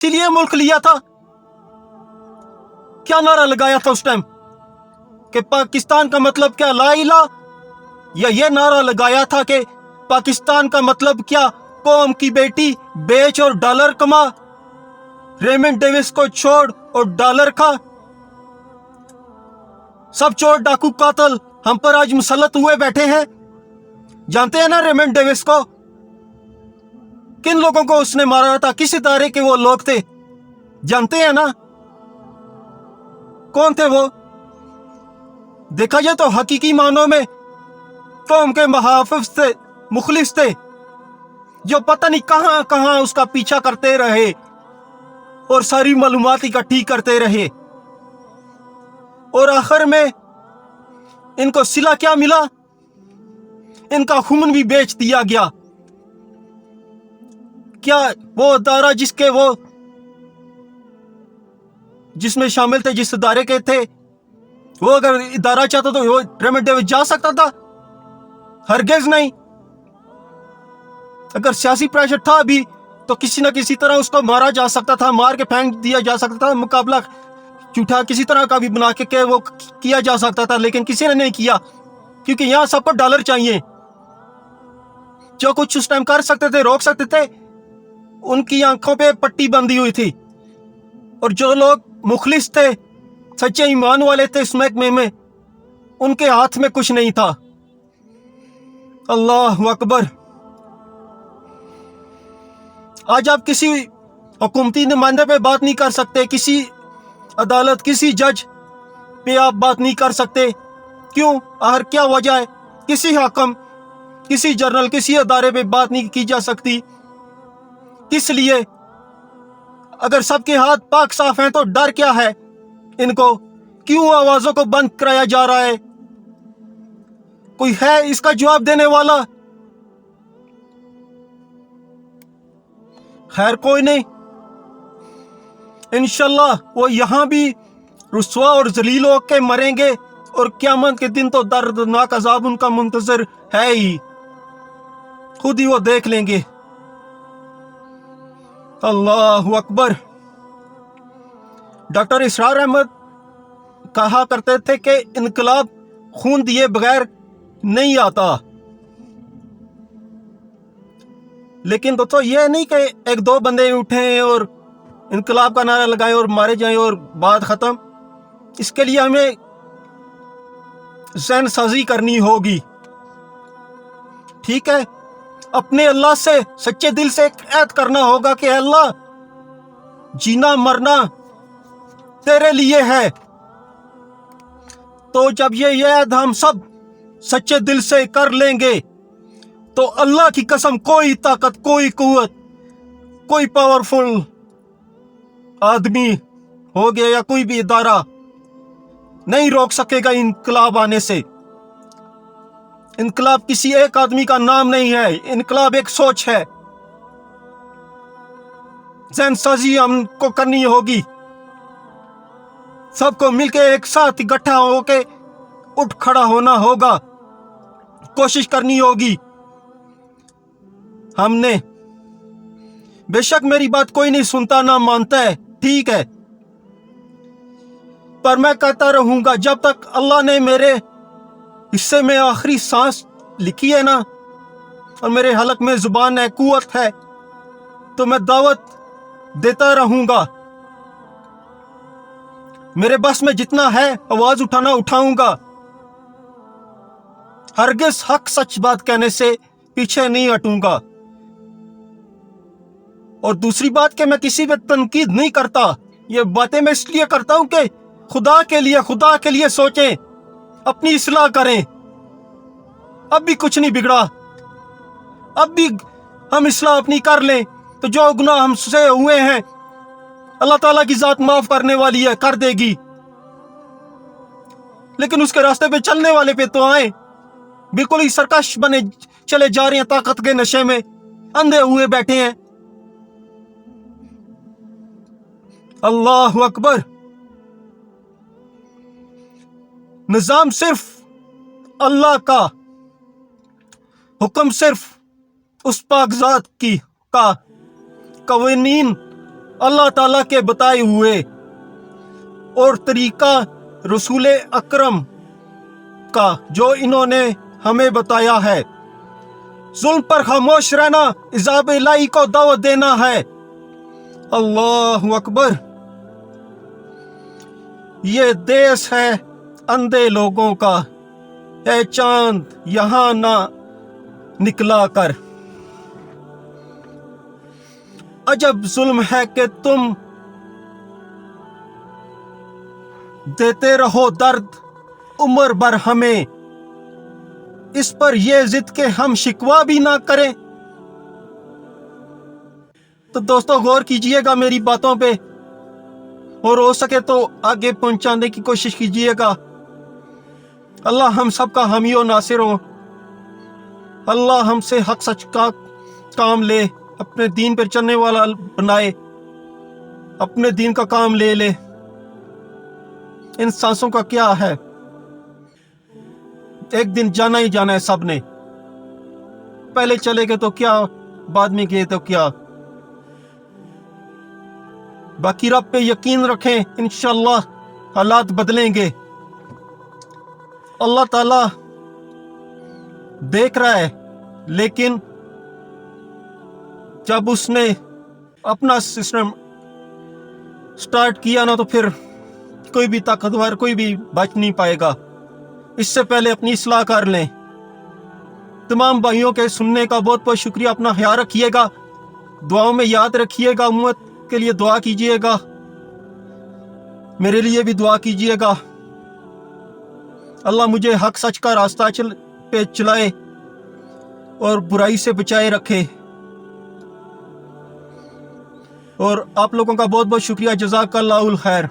اسی لیے ملک لیا تھا؟ کیا نعرہ لگایا تھا اس ٹائم کہ پاکستان کا مطلب کیا لا الہ، یا یہ نعرہ لگایا تھا کہ پاکستان کا مطلب کیا قوم کی بیٹی بیچ اور ڈالر کما، ریمنڈ ڈیوس کو چھوڑ اور ڈالر کھا؟ سب چور ڈاکو قاتل ہم پر آج مسلط ہوئے بیٹھے ہیں. جانتے ہیں نا ریمنڈ ڈیوس کو؟ کن لوگوں کو اس نے مارا تھا؟ کس ادارے کے وہ لوگ تھے؟ جانتے ہیں نا کون تھے وہ؟ دیکھا جائے تو حقیقی معنوں میں قوم کے محافظ تھے، مخلص تھے، جو پتہ نہیں کہاں کہاں اس کا پیچھا کرتے رہے اور ساری معلومات اکٹھی کرتے رہے، اور آخر میں ان کو صلہ کیا ملا؟ ان کا خون بھی بیچ دیا گیا. کیا وہ ادارہ جس میں شامل تھے، جس ادارے کے تھے، وہ اگر ادارہ چاہتا تو وہ ریمنڈ ڈیوس جا سکتا تھا؟ ہرگز نہیں. اگر سیاسی پریشر تھا بھی تو کسی نہ کسی طرح اس کو مارا جا سکتا تھا، مار کے پھینک دیا جا سکتا تھا، مقابلہ جھوٹا کسی طرح کا بھی بنا کے وہ کیا جا سکتا تھا، لیکن کسی نے نہیں کیا، کیونکہ یہاں سب کو ڈالر چاہیے. جو کچھ اس ٹائم کر سکتے تھے، روک سکتے تھے، ان کی آنکھوں پہ پٹی بندھی ہوئی تھی. اور جو لوگ مخلص تھے، سچے ایمان والے تھے اس محکمے میں، ان کے ہاتھ میں کچھ نہیں تھا. اللہ اکبر. آج آپ کسی حکومتی نمائندے پہ بات نہیں کر سکتے، کسی عدالت، کسی جج پہ آپ بات نہیں کر سکتے. کیوں؟ آخر کیا وجہ ہے؟ کسی حاکم، کسی جنرل، کسی ادارے پہ بات نہیں کی جا سکتی. کس لیے؟ اگر سب کے ہاتھ پاک صاف ہیں تو ڈر کیا ہے ان کو؟ کیوں آوازوں کو بند کرایا جا رہا ہے؟ کوئی ہے اس کا جواب دینے والا؟ خیر کوئی نہیں، انشاءاللہ وہ یہاں بھی رسوا اور ذلیل ہو کے مریں گے، اور قیامت کے دن تو دردناک عذاب ان کا منتظر ہے ہی، خود ہی وہ دیکھ لیں گے. اللہ اکبر. ڈاکٹر اسرار احمد کہا کرتے تھے کہ انقلاب خون دیے بغیر نہیں آتا. لیکن دوستو یہ نہیں کہ ایک دو بندے اٹھیں اور انقلاب کا نعرہ لگائیں اور مارے جائیں اور بات ختم. اس کے لیے ہمیں ذہن سازی کرنی ہوگی. ٹھیک ہے، اپنے اللہ سے سچے دل سے ایک عہد کرنا ہوگا کہ اللہ، جینا مرنا تیرے لیے ہے. تو جب یہ عہد ہم سب سچے دل سے کر لیں گے تو اللہ کی قسم کوئی طاقت، کوئی قوت، کوئی پاورفل آدمی ہو گیا یا کوئی بھی ادارہ نہیں روک سکے گا انقلاب آنے سے. انقلاب کسی ایک آدمی کا نام نہیں ہے، انقلاب ایک سوچ ہے. ذہن سازی ہم کو کرنی ہوگی، سب کو مل کے ایک ساتھ اکٹھا ہو کے اٹھ کھڑا ہونا ہوگا، کوشش کرنی ہوگی ہم نے. بے شک میری بات کوئی نہیں سنتا، نہ مانتا ہے، ٹھیک ہے، پر میں کہتا رہوں گا جب تک اللہ نے میرے حصے میں آخری سانس لکھی ہے نا، اور میرے حلق میں زبان ہے، قوت ہے، تو میں دعوت دیتا رہوں گا. میرے بس میں جتنا ہے آواز اٹھانا اٹھاؤں گا. ہرگز حق سچ بات کہنے سے پیچھے نہیں ہٹوں گا. اور دوسری بات کہ میں کسی پہ تنقید نہیں کرتا. یہ باتیں میں اس لیے کرتا ہوں کہ خدا کے لیے سوچیں، اپنی اصلاح کریں. اب بھی کچھ نہیں بگڑا، اب بھی ہم اصلاح اپنی کر لیں تو جو گناہ ہم سے ہوئے ہیں اللہ تعالیٰ کی ذات معاف کرنے والی ہے، کر دے گی. لیکن اس کے راستے پہ چلنے والے پہ تو آئیں. بالکل ہی سرکش بنے چلے جا رہے ہیں، طاقت کے نشے میں اندھے ہوئے بیٹھے ہیں. اللہ اکبر. نظام صرف اللہ کا، حکم صرف اس پاک ذات کا، قوانین اللہ تعالیٰ کے بتائے ہوئے اور طریقہ رسول اکرم کا جو انہوں نے ہمیں بتایا ہے. ظلم پر خاموش رہنا عذاب الہی کو دعوت دینا ہے. اللہ اکبر. یہ دیس ہے اندھے لوگوں کا، اے چاند یہاں نہ نکلا کر. عجب ظلم ہے کہ تم دیتے رہو درد عمر بھر ہمیں، اس پر یہ ضد کہ ہم شکوہ بھی نہ کریں. تو دوستو غور کیجئے گا میری باتوں پہ، اور ہو سکے تو آگے پہنچانے کی کوشش کیجئے گا. اللہ ہم سب کا حامی و ناصر ہو. اللہ ہم سے حق سچ کا کام لے، اپنے دین پر چلنے والا بنائے، اپنے دین کا کام لے لے. ان سانسوں کا کیا ہے، ایک دن جانا ہی جانا ہے سب نے. پہلے چلے گئے تو کیا، بعد میں گئے تو کیا. باقی رب پہ یقین رکھیں، انشاءاللہ حالات بدلیں گے. اللہ تعالی دیکھ رہا ہے، لیکن جب اس نے اپنا سسٹم سٹارٹ کیا نا تو پھر کوئی بھی طاقتور کوئی بھی بچ نہیں پائے گا. اس سے پہلے اپنی اصلاح کر لیں. تمام بھائیوں کے سننے کا بہت بہت شکریہ. اپنا خیال رکھیے گا، دعاؤں میں یاد رکھیے گا، امت کے لیے دعا کیجیے گا، میرے لیے بھی دعا کیجیے گا. اللہ مجھے حق سچ کا راستہ پہ چلائے اور برائی سے بچائے رکھے. اور آپ لوگوں کا بہت بہت شکریہ. جزاک اللہ الخیر.